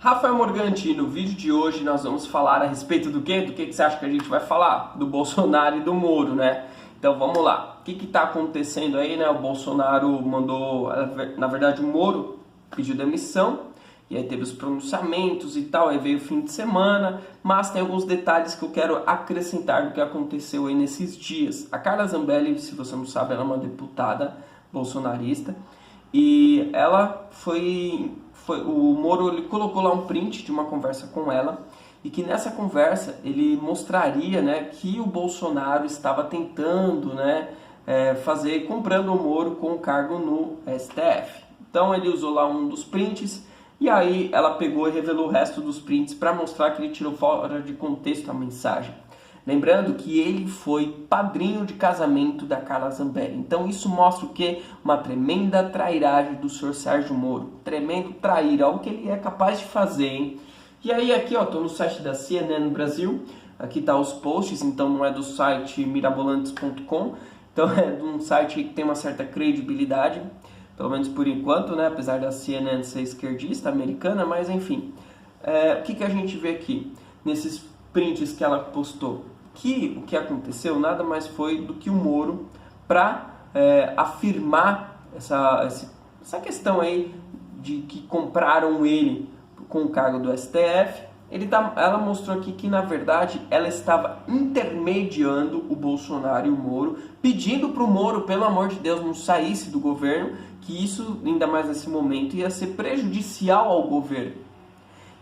Rafael Morganti, no vídeo de hoje nós vamos falar a respeito do quê? Do que você acha que a gente vai falar? Do Bolsonaro e do Moro, né? Então vamos lá. O que está acontecendo aí, né? O Bolsonaro mandou, na verdade o Moro pediu demissão, e aí teve os pronunciamentos e tal, aí veio o fim de semana, mas tem alguns detalhes que eu quero acrescentar do que aconteceu aí nesses dias. A Carla Zambelli, se você não sabe, ela é uma deputada bolsonarista, e ela o Moro ele colocou lá um print de uma conversa com ela, e que nessa conversa ele mostraria, né, que o Bolsonaro estava tentando, né, comprando o Moro com o cargo no STF. Então ele usou lá um dos prints, e aí ela pegou e revelou o resto dos prints para mostrar que ele tirou fora de contexto a mensagem. Lembrando que ele foi padrinho de casamento da Carla Zambelli. Então isso mostra o quê? Uma tremenda trairagem do senhor Sérgio Moro. Tremendo traíra, algo que ele é capaz de fazer, hein? E aí aqui, ó, tô no site da CNN Brasil. Aqui tá os posts, então não é do site mirabolantes.com. Então é de um site que tem uma certa credibilidade, pelo menos por enquanto, né? Apesar da CNN ser esquerdista, americana, mas enfim. O que a gente vê aqui nesses prints que ela postou? Que o que aconteceu nada mais foi do que o Moro, para afirmar essa questão aí de que compraram ele com o cargo do STF. Ela mostrou aqui que na verdade ela estava intermediando o Bolsonaro e o Moro, pedindo para o Moro, pelo amor de Deus, não saísse do governo, que isso, ainda mais nesse momento, ia ser prejudicial ao governo.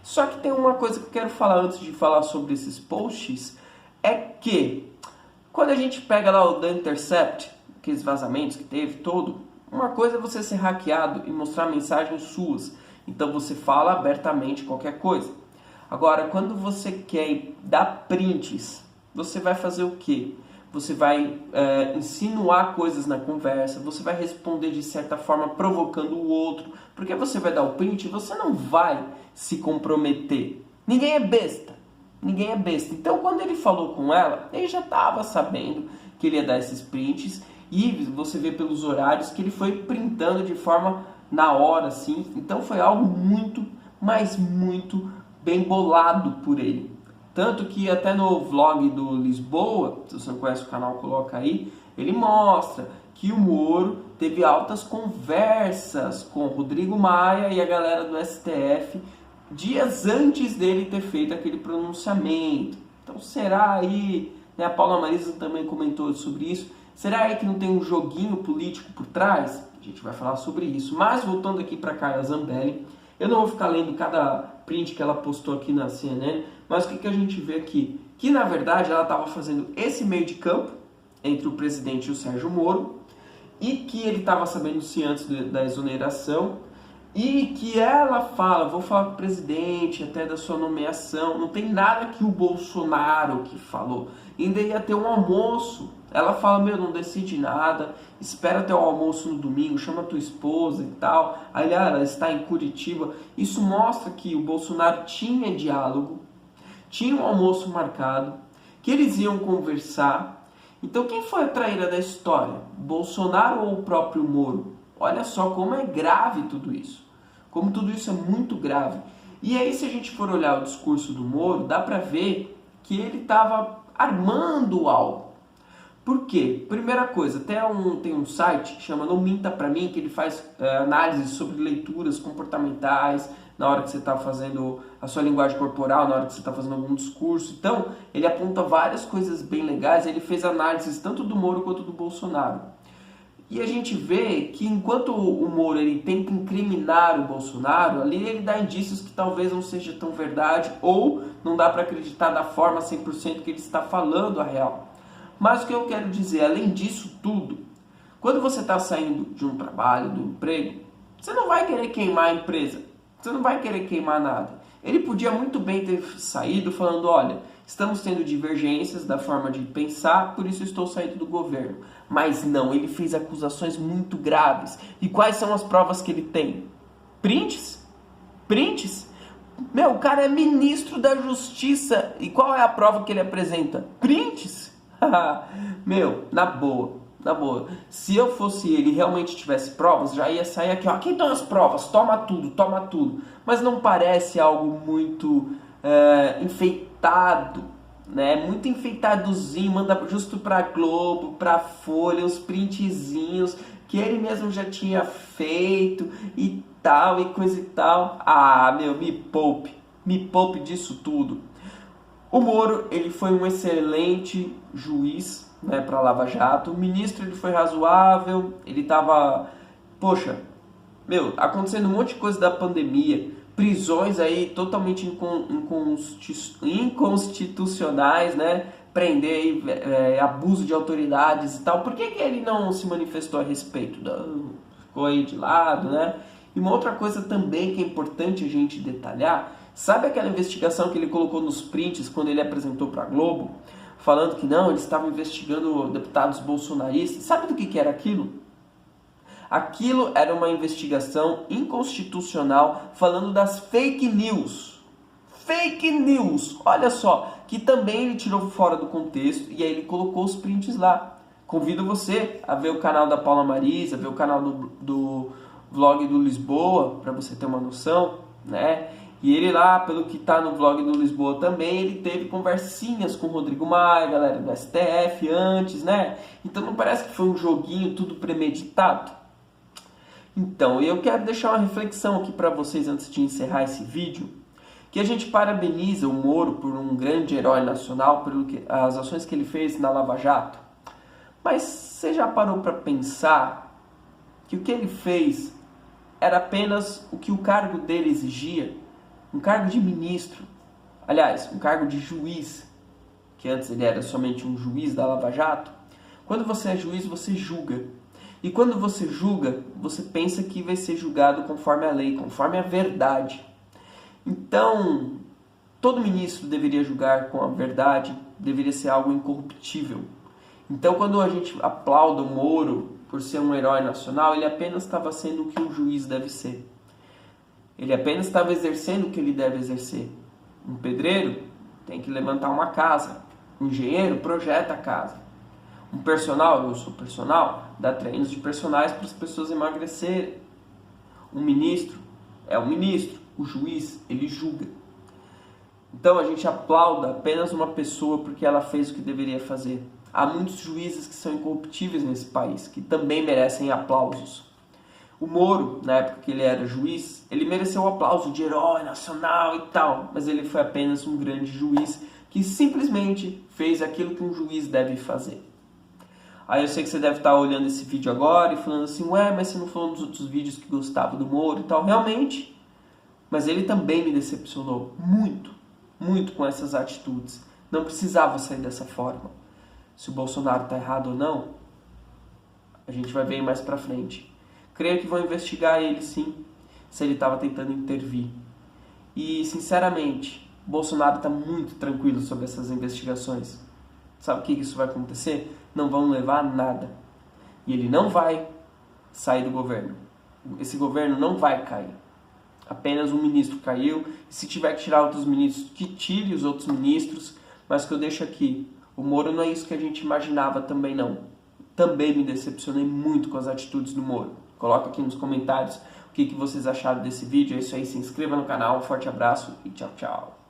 Só que tem uma coisa que eu quero falar antes de falar sobre esses posts, é que quando a gente pega lá o The Intercept, aqueles vazamentos que teve todo, uma coisa é você ser hackeado e mostrar mensagens suas, então você fala abertamente qualquer coisa. Agora, quando você quer dar prints, você vai fazer o quê? Você vai insinuar coisas na conversa, você vai responder de certa forma provocando o outro, porque você vai dar o print e você não vai se comprometer. Ninguém é besta. Ninguém é besta. Então, quando ele falou com ela, ele já estava sabendo que ele ia dar esses prints, e você vê pelos horários que ele foi printando de forma na hora, assim. Então, foi algo muito, mas muito bem bolado por ele. Tanto que até no vlog do Lisboa, se você não conhece o canal, coloca aí, ele mostra que o Moro teve altas conversas com o Rodrigo Maia e a galera do STF dias antes dele ter feito aquele pronunciamento. Então será aí, né, a Paula Marisa também comentou sobre isso, será aí que não tem um joguinho político por trás? A gente vai falar sobre isso. Mas voltando aqui para Carla Zambelli, eu não vou ficar lendo cada print que ela postou aqui na CNN, mas o que a gente vê aqui? Que na verdade ela estava fazendo esse meio de campo entre o presidente e o Sérgio Moro, e que ele estava sabendo sim antes da exoneração, e que ela fala, vou falar com o presidente até da sua nomeação, não tem nada que o Bolsonaro que falou, ainda ia ter um almoço. Ela fala, não decide nada, espera até o almoço no domingo, chama tua esposa e tal. Aí ela está em Curitiba. Isso mostra que o Bolsonaro tinha diálogo, tinha um almoço marcado, que eles iam conversar. Então quem foi a traíra da história? Bolsonaro ou o próprio Moro? Olha só como é grave tudo isso. Como tudo isso é muito grave. E aí, se a gente for olhar o discurso do Moro, dá pra ver que ele estava armando algo. Por quê? Primeira coisa, tem um site que chama Não Minta Pra Mim, que ele faz análises sobre leituras comportamentais na hora que você está fazendo a sua linguagem corporal, na hora que você está fazendo algum discurso. Então, ele aponta várias coisas bem legais. Ele fez análises tanto do Moro quanto do Bolsonaro. E a gente vê que enquanto o Moro ele tenta incriminar o Bolsonaro, ali ele dá indícios que talvez não seja tão verdade, ou não dá para acreditar da forma 100% que ele está falando a real. Mas o que eu quero dizer, além disso tudo, quando você está saindo de um trabalho, do emprego, você não vai querer queimar a empresa, você não vai querer queimar nada. Ele podia muito bem ter saído falando, olha, estamos tendo divergências da forma de pensar, por isso estou saindo do governo. Mas não, ele fez acusações muito graves. E quais são as provas que ele tem? Prints? Prints? O cara é ministro da Justiça. E qual é a prova que ele apresenta? Prints? Na boa. na boa, se eu fosse ele e realmente tivesse provas, já ia sair aqui, ó, aqui estão as provas, toma tudo, toma tudo. Mas não parece algo muito enfeitado, né? Muito enfeitadozinho, manda justo pra Globo, pra Folha, os printzinhos que ele mesmo já tinha feito e tal, e coisa e tal. Ah, meu, me poupe disso tudo. O Moro, ele foi um excelente juiz, né, para Lava Jato. O ministro, ele foi razoável, ele tava, poxa, meu, acontecendo um monte de coisa da pandemia, prisões aí totalmente inconstitucionais, né, prender aí, abuso de autoridades e tal. Por que que ele não se manifestou a respeito? Ficou aí de lado, né? E uma outra coisa também que é importante a gente detalhar, sabe aquela investigação que ele colocou nos prints quando ele apresentou para a Globo, falando que não, eles estavam investigando deputados bolsonaristas? Sabe do que era aquilo? Aquilo era uma investigação inconstitucional falando das fake news. Fake news! Olha só, que também ele tirou fora do contexto e aí ele colocou os prints lá. Convido você a ver o canal da Paula Marisa, ver o canal do vlog do Lisboa, para você ter uma noção, né? E ele lá, pelo que tá no vlog do Lisboa também, ele teve conversinhas com o Rodrigo Maia, galera do STF antes, né? Então não parece que foi um joguinho tudo premeditado? Então, eu quero deixar uma reflexão aqui para vocês antes de encerrar esse vídeo, que a gente parabeniza o Moro por um grande herói nacional, por as ações que ele fez na Lava Jato. Mas você já parou para pensar que o que ele fez era apenas o que o cargo dele exigia? Um cargo de ministro, aliás, um cargo de juiz, que antes ele era somente um juiz da Lava Jato. Quando você é juiz, você julga. E quando você julga, você pensa que vai ser julgado conforme a lei, conforme a verdade. Então, todo ministro deveria julgar com a verdade, deveria ser algo incorruptível. Então, quando a gente aplauda o Moro por ser um herói nacional, ele apenas estava sendo o que um juiz deve ser. Ele apenas estava exercendo o que ele deve exercer. Um pedreiro tem que levantar uma casa. Um engenheiro projeta a casa. Um personal, eu sou personal, dá treinos de personagens para as pessoas emagrecerem. Um ministro é um ministro. O juiz, ele julga. Então a gente aplauda apenas uma pessoa porque ela fez o que deveria fazer. Há muitos juízes que são incorruptíveis nesse país, que também merecem aplausos. O Moro, na época que ele era juiz, ele mereceu o aplauso de herói nacional e tal, mas ele foi apenas um grande juiz que simplesmente fez aquilo que um juiz deve fazer. Aí eu sei que você deve estar olhando esse vídeo agora e falando assim, ué, mas você não falou nos outros vídeos que gostava do Moro e tal. Realmente, mas ele também me decepcionou muito, muito com essas atitudes. Não precisava sair dessa forma. Se o Bolsonaro está errado ou não, a gente vai ver mais pra frente. Creio que vão investigar ele sim, se ele estava tentando intervir. E, sinceramente, Bolsonaro está muito tranquilo sobre essas investigações. Sabe o que isso vai acontecer? Não vão levar a nada. E ele não vai sair do governo. Esse governo não vai cair. Apenas um ministro caiu. E se tiver que tirar outros ministros, que tire os outros ministros. Mas que eu deixo aqui, o Moro não é isso que a gente imaginava também não. Também me decepcionei muito com as atitudes do Moro. Coloca aqui nos comentários o que vocês acharam desse vídeo. É isso aí, se inscreva no canal, um forte abraço e tchau, tchau.